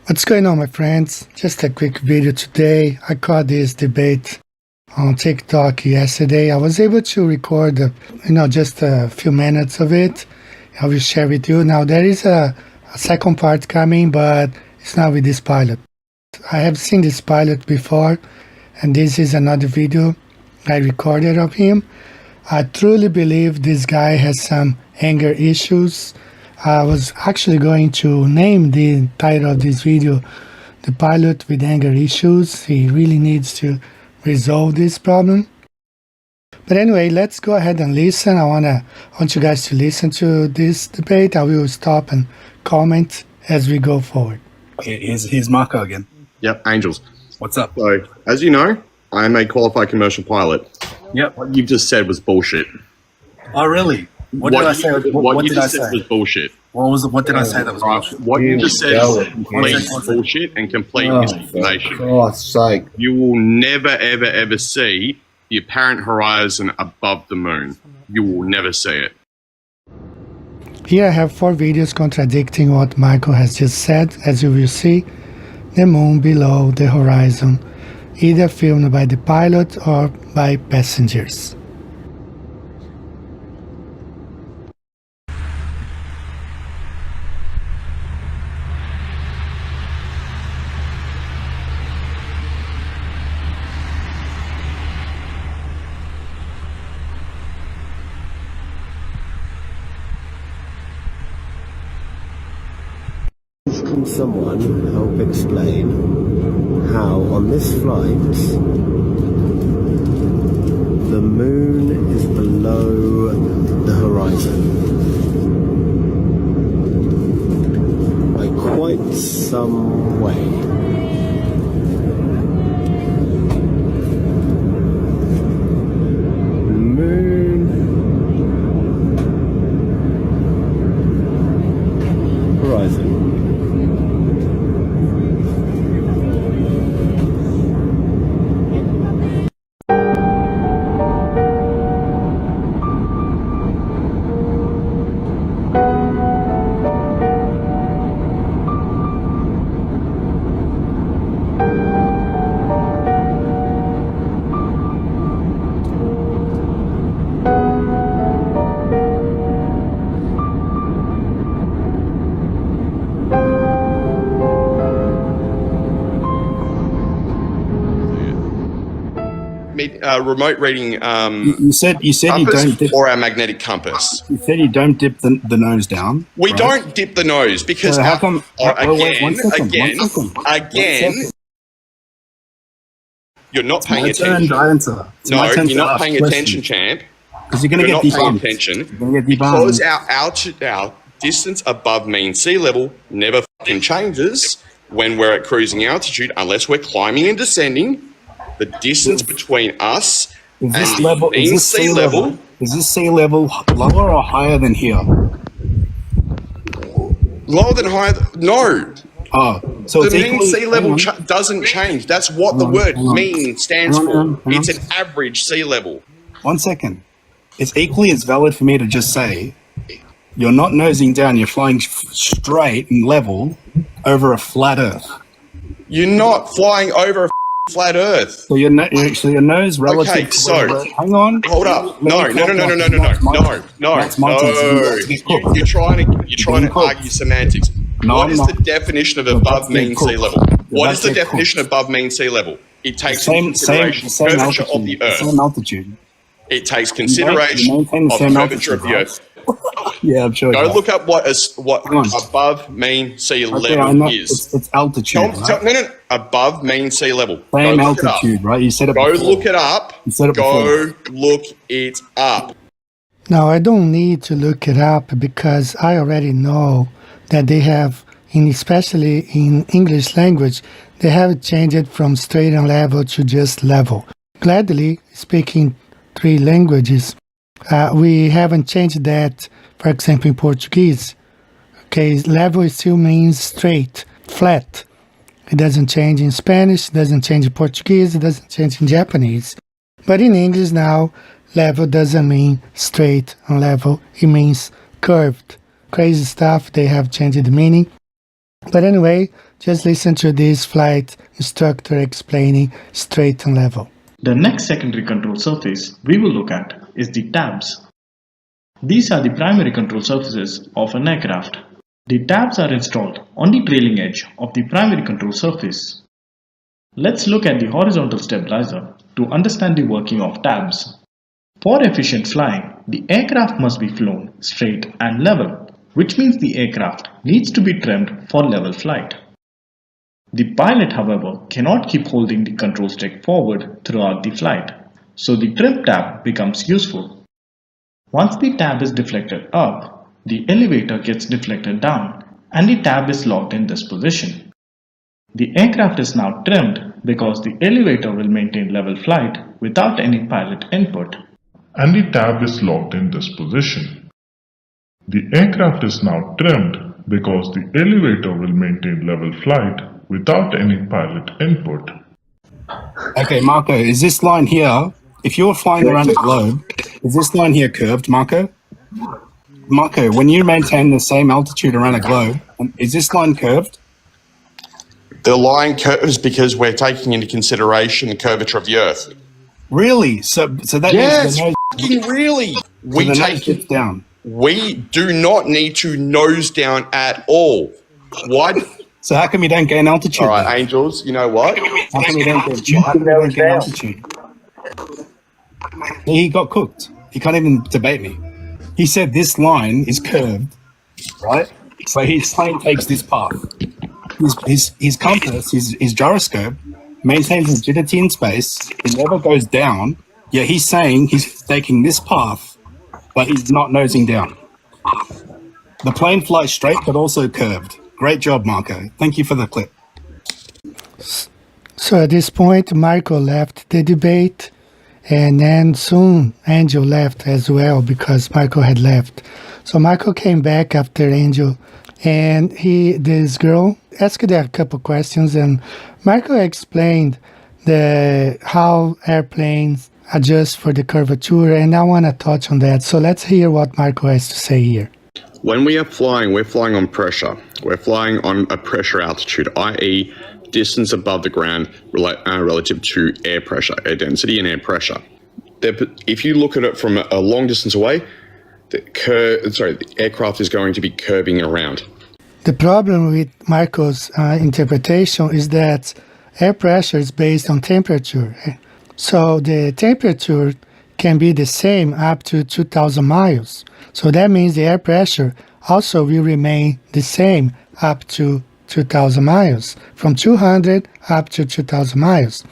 What's going on, my friends? Just a quick video today. I caught this debate on TikTok yesterday. I was able to record, just a few minutes of it. I will share with you. Now, there is a second part coming, but it's not with this pilot. I have seen this pilot before, and this is another video I recorded of him. I truly believe this guy has some anger issues. I was actually going to name the title of this video, The Pilot with Anger Issues. He really needs to resolve this problem. But anyway, let's go ahead and listen. I want you guys to listen to this debate. I will stop and comment as we go forward. Here's Marco again. Yep, Angels. What's up? So, as you know, I am a qualified commercial pilot. Yep. What you've just said was bullshit. Oh, really? What did I say? What did I say? Was bullshit. What did I say that was bullshit? What you just said is complete bullshit and complete misinformation. For God's sake. You will never, ever, ever see the apparent horizon above the moon. You will never see it. Here I have 4 videos contradicting what Michael has just said. As you will see, the moon below the horizon, either filmed by the pilot or by passengers. Can someone help explain how on this flight the moon is below the horizon by quite some way? Moon horizon. Remote reading You said you don't dip, or our magnetic compass. you said you don't dip the nose down. We right? don't dip the nose because So how come? Wait, one second. You're not paying My turn attention. to answer. It's my No, turn you're to not ask paying questions. attention, champ. Because you're going to You're get not paying debunked. attention You're going to get because debunked. our distance above mean sea level never fucking changes when we're at cruising altitude unless we're climbing and descending. The distance between us Is this and level? mean Is this sea level Is this sea level lower or higher than here? lower than higher. No. Oh, so The it's mean equally, sea level doesn't change. That's what the word hang on. mean stands Hang on, for. hang on. It's an average sea level. 1 second. It's equally as valid for me to just say you're not nosing down. You're flying straight and level over a flat Earth. You're not flying over a flat Earth. So your nose relative. Okay, to so- the- hang on. Hold up. No. That's my turn. You're trying to argue semantics. No, What I'm is not. the definition of above mean sea level? What is the definition of above mean sea level? It takes into consideration curvature of the Earth. Same altitude. It takes consideration maintain the of same curvature of the altitude, Earth. Yeah, I'm sure. Go you have. look up what Hang on. above mean sea Okay, I level know. is. It's altitude. Right? No. Above mean sea level. Same Go look it up. altitude, right? You said it Go before. look it up. You said it Go look it up. Now, I don't need to look it up because I already know that they have, especially in English language, they have changed it from straight and level to just level. Gladly, speaking 3 languages, we haven't changed that, for example, in Portuguese. Okay, level still means straight, flat. It doesn't change in Spanish, it doesn't change in Portuguese, it doesn't change in Japanese. But in English now, level doesn't mean straight and level, it means curved. Crazy stuff, they have changed the meaning. But anyway, just listen to this flight instructor explaining straight and level. The next secondary control surface we will look at is the tabs. These are the primary control surfaces of an aircraft. The tabs are installed on the trailing edge of the primary control surface. Let's look at the horizontal stabilizer to understand the working of tabs. For efficient flying, the aircraft must be flown straight and level, which means the aircraft needs to be trimmed for level flight. The pilot, however, cannot keep holding the control stick forward throughout the flight, so the trim tab becomes useful. Once the tab is deflected up, the elevator gets deflected down and the tab is locked in this position. The aircraft is now trimmed because the elevator will maintain level flight without any pilot input. And the tab is locked in this position. The aircraft is now trimmed because the elevator will maintain level flight without any pilot input. Okay, Marco, is this line here, if you're flying around the globe, is this line here curved, Marco? Marco, when you maintain the same altitude around a globe, is this line curved? The line curves because we're taking into consideration the curvature of the Earth. Really? So that Yes, means fucking really. We the nose take dips down. We do not need to nose down at all. Why? So how come you don't gain altitude? All right, then? angels. You know what? How come you don't gain altitude? He got cooked. He can't even debate me. He said this line is curved, right? So his plane takes this path. His compass, his gyroscope, maintains rigidity in space. It never goes down. Yet he's saying he's taking this path, but he's not nosing down. The plane flies straight, but also curved. Great job, Marco. Thank you for the clip. So at this point, Marco left the debate, and then soon Angel left as well because Marco had left. So Marco came back after Angel, and this girl asked her a couple questions, and Marco explained how airplanes adjust for the curvature, and I want to touch on that. So let's hear what Marco has to say here. When we are flying, we're flying on pressure. We're flying on a pressure altitude, i.e. distance above the ground relative to air pressure, air density and air pressure. If you look at it from a long distance away, the aircraft is going to be curving around. The problem with Marco's interpretation is that air pressure is based on temperature. So the temperature can be the same up to 2,000 miles. So that means the air pressure also will remain the same up to 2,000 miles, from 200 up to 2,000 miles.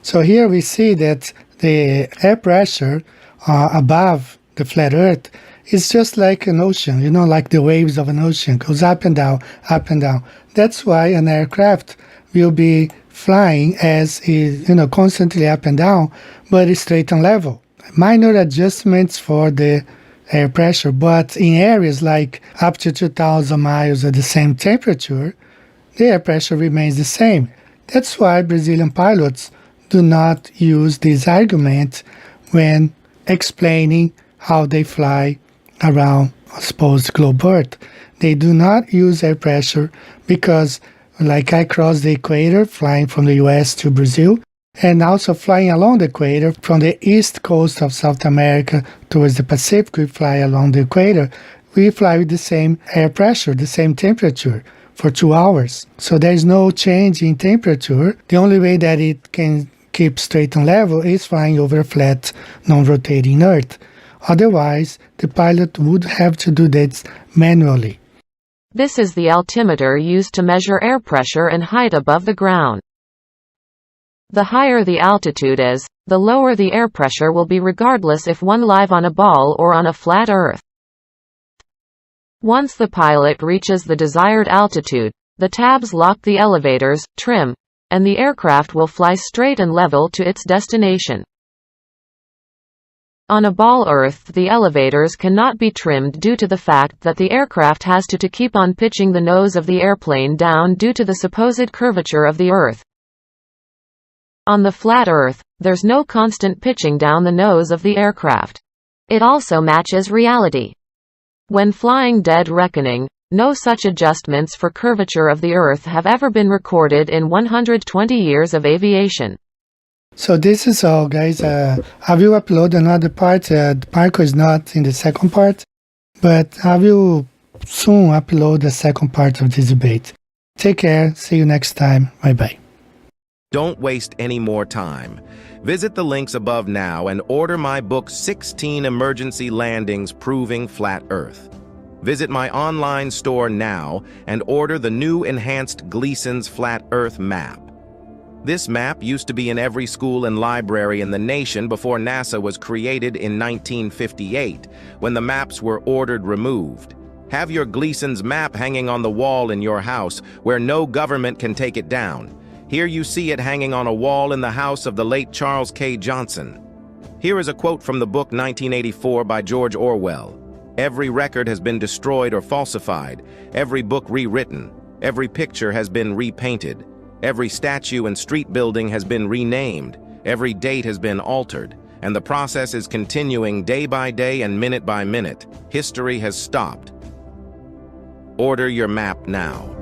So here we see that the air pressure above the flat Earth is just like an ocean, like the waves of an ocean, goes up and down, up and down. That's why an aircraft will be flying as is, constantly up and down, but it's straight and level. Minor adjustments for the air pressure, but in areas like up to 2,000 miles at the same temperature, the air pressure remains the same. That's why Brazilian pilots do not use this argument when explaining how they fly around, I suppose, globe Earth. They do not use air pressure because, like I crossed the equator flying from the US to Brazil, and also flying along the equator from the east coast of South America towards the Pacific, we fly along the equator. We fly with the same air pressure, the same temperature for 2 hours. So there is no change in temperature. The only way that it can keep straight and level is flying over a flat, non-rotating Earth. Otherwise, the pilot would have to do this manually. This is the altimeter used to measure air pressure and height above the ground. The higher the altitude is, the lower the air pressure will be regardless if one live on a ball or on a flat Earth. Once the pilot reaches the desired altitude, the tabs lock the elevators, trim, and the aircraft will fly straight and level to its destination. On a ball Earth, the elevators cannot be trimmed due to the fact that the aircraft has to keep on pitching the nose of the airplane down due to the supposed curvature of the Earth. On the flat Earth, there's no constant pitching down the nose of the aircraft. It also matches reality. When flying dead reckoning, No such adjustments for curvature of the Earth have ever been recorded in 120 years of aviation. So this is all, guys. I will upload another part. Marco is not in the second part, but I will soon upload the second part of this debate. Take care. See you next time. Bye-bye. Don't waste any more time. Visit the links above now and order my book 16 Emergency Landings Proving Flat Earth. Visit my online store now and order the new enhanced Gleason's Flat Earth map. This map used to be in every school and library in the nation before NASA was created in 1958, when the maps were ordered removed. Have your Gleason's map hanging on the wall in your house where no government can take it down. Here you see it hanging on a wall in the house of the late Charles K. Johnson. Here is a quote from the book 1984 by George Orwell. Every record has been destroyed or falsified, every book rewritten, every picture has been repainted, every statue and street building has been renamed, every date has been altered, and the process is continuing day by day and minute by minute. History has stopped. Order your map now.